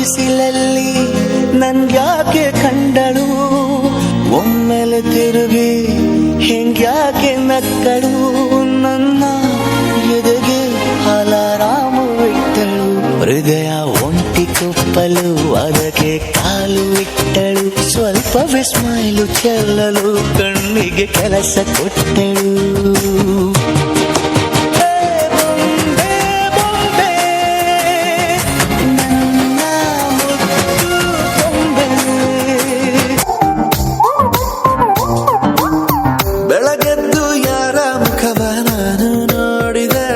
ಬಿಸಿಲಲ್ಲಿ ನನ್ಗ್ಯಾಕೆ ಕಂಡಳು, ಒಮ್ಮೆಲೆ ತಿರುಗಿ ಹೆಂಗ್ಯಾಕೆ ನಕ್ಕಳು, ನನ್ನ ಎದೆಗೆ ಅಲಾರಾಮು ಇಟ್ಟಳು, ಹೃದಯ ಒಂಟಿ ಕುಪ್ಪಲು ಅದಕ್ಕೆ ಕಾಲು ಇಟ್ಟಳು, ಸ್ವಲ್ಪವೇ ಸ್ಮೈಲು ಚೆಲ್ಲಲು ಕಣ್ಣಿಗೆ ಕೆಲಸ ಕೊಟ್ಟಳು. ಬೆಳಗೆದ್ದು ಯಾರ ಮುಖವ ನಾನು ನೋಡಿದೆ,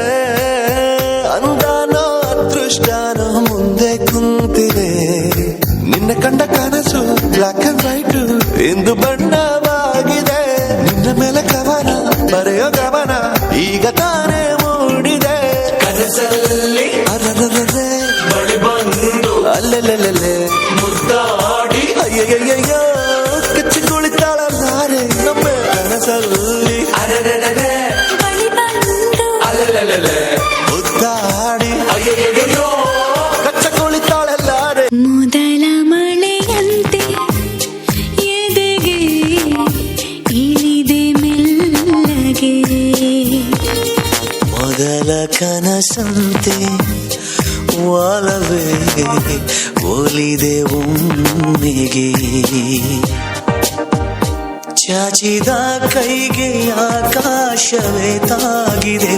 ಅಂದಾನೋ ಅದೃಷ್ಟನೋ ಮುಂದೆ ಕುಂತಿದೆ, ನಿನ್ನ ಕಂಡ ಕನಸು ಬ್ಲಾಕ್ ಅಂಡ್ ವೈಟ್ ಇಂದು ಬಣ್ಣವಾಗಿದೆ, ನಿನ್ನ ಮೇಲೆ ಕವನ ಬರೆಯೋ ಗಮನ ಈಗ ತಾನೇ ಮೂಡಿದೆ, ಕನಸಲ್ಲಿ ಅರರರರೆ ಬಳಿ ಬಂದು ಅಲ್ಲೆಲ್ಲೆಲ್ಲೆ ಮುದ್ದಾಡಿ ಅಯ್ಯಯ್ಯಯ್ಯೋ ಕಚ್ಚಿ ಕುಳಿತಾಳಲ್ಲಾರೆ ನಮ್ಮ ಕನಸಲ್ಲಿ ಅರರರರೆ ಬಳಿ ಬಂದು ಅಲ್ಲೆಲ್ಲೆಲ್ಲೆ ಮುದ್ದಾಡಿ ಅಯ್ಯಯ್ಯಯ್ಯೋ ಕಚ್ಚ ಕುಳಿತಾಳಲ್ಲಾರೆ. ಮೊದಲ ಮಳೆಯಂತೆ ಎದೆಗೆ ಇಳಿದೆ ಮೆಲ್ಲಗೆ, ಮೊದಲ ಕನಸಂತೆ ಒಲವೇ ಒಲಿದೆ ಒಮ್ಮೆಗೆ, ಚಾಚಿದ ಕೈಗೆ ಆಕಾಶವೇ ತಾಗಿದೆ,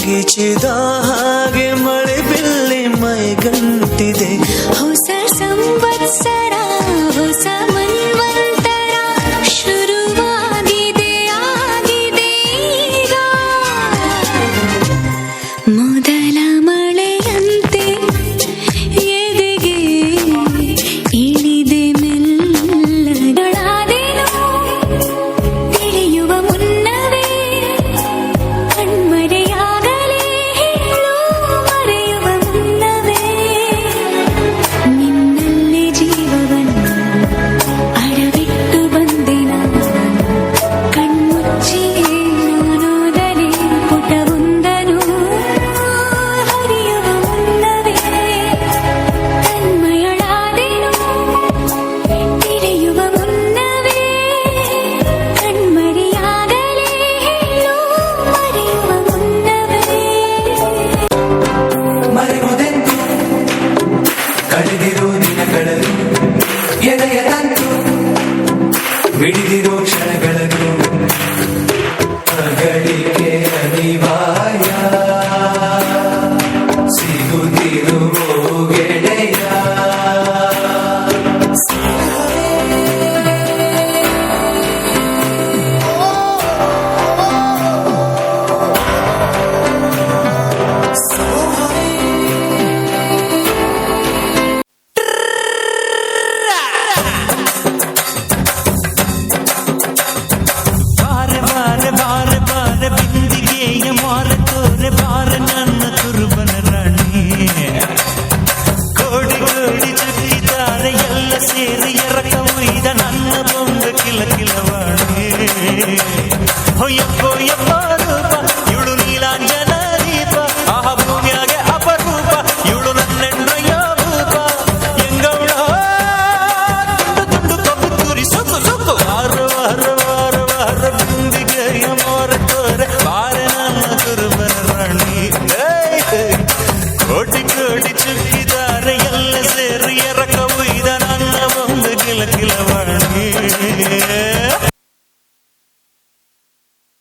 ಗಿಚಿದ ಹಾಗೆ ಮಳೆ ಬಿಲ್ಲಿ ಮೈಗಂಟಿದೆ, ಹೊಸ ಸಂವತ್ಸರ ಹೊಸ ಮನ್ವಂತರ ಶುರುವಾಗಿದೆ ಆಗಿದೆ ಈಗ, ಮೊದಲ ಮಳೆಯಂತೆ ಎದೆಗೆ ಇಳಿದೆ ಮೆಲ್ಲಗಳಾದೇನೋ ತಿಳಿಯುವ ಮುನ್ನವೇ ಕಣ್ಮರೆಯಾಗಲೇ ಹೇಳು ಮರೆಯುವ ಮುನ್ನವೇ, ನಿನ್ನಲ್ಲಿ ಜೀವವನ್ನು ಅಡವಿಟ್ಟು ಬಂದೆ ನಾನು, ಕಣ್ಮುಚ್ಚಿಯೇ ನಾನೋದಲೇ ಪುಟವೊಂದನು ಹರಿಯುವ ಮುನ್ನವೇ ತನ್ಮಯಳಾದೆನು, ತಿಳಿಯುವ ಮುನ್ನವೇ ಕಣ್ಮರೆಯಾಗಲೇ ಹೇಳು ಮರೆಯುವ ಮುನ್ನವೇ. ಮರೆಯುವುದೆಂದು ಕಳೆದಿರೋ ದಿನಗಳನ್ನು, ಎದೆಯ ತಂತು ಬಿಡಿದಿರೋ ಕ್ಷಣಗಳನ್ನು, ಅಗಳಿಕೆ ಅನಿವಾರ್ಯ ಸಿಗುತ್ತಿರುವೋ ಗೆಳೆಯ. ಬಾರೆ ಬಾರೆ ಬಾರೆ ಬಾರೆ ಬಿಂದಿಗೆಯ ಮಾರೆ ತೋರೆ ಬಾರೆ ನನ್ನ ಕುರುಬನ ರಾಣಿ, ಕೋಡಿ ಕೋಡಿ ಚುಕ್ಕಿದ್ದಾರೆ ಎಲ್ಲ ಸೇರಿ ಎರಕ ಉಯ್ದ ನನ್ನ ಬೊಂಬೆ ಕಿಲ ಕಿಲವಾಣಿ, ಹೊಯ್ಯಪ್ಪೋ ಯಪ್ಪ ರೂಪ ಇವಳು ನೀಲಾಂಜನ ದೀಪ, ಆಹ ಭೂಮಿಯಾಗೆ ಅಪರೂಪ ಇವಳು ನನ್ನೆಂಡ್ರಯ್ಯ ಭೂಪ, ಎಂಗೌಳ ತುಂಡು ತುಂಡು ಕಬ್ಬು ತುರಿ ಸೊಕ್ಕು ಸೊಕ್ಕು ವಾರ ವಾರ ವಾರ ವಾರ ಬಿಂದಿಗೆಯ ಮಾರೆ ತೋರೆ ಬಾರೆ ನನ್ನ ಕುರುಬನ ರಾಣಿ, ಕೋಟಿ ಕೋಟಿ ಚುಕ್ಕಿದ್ದಾರೆ ಎಲ್ಲ ಸೇರಿ ಎರಕ ಉಯ್ದ ನನ್ನ ಬೊಂಬೆ ಕಿಲ ಕಿಲವಾಣಿ.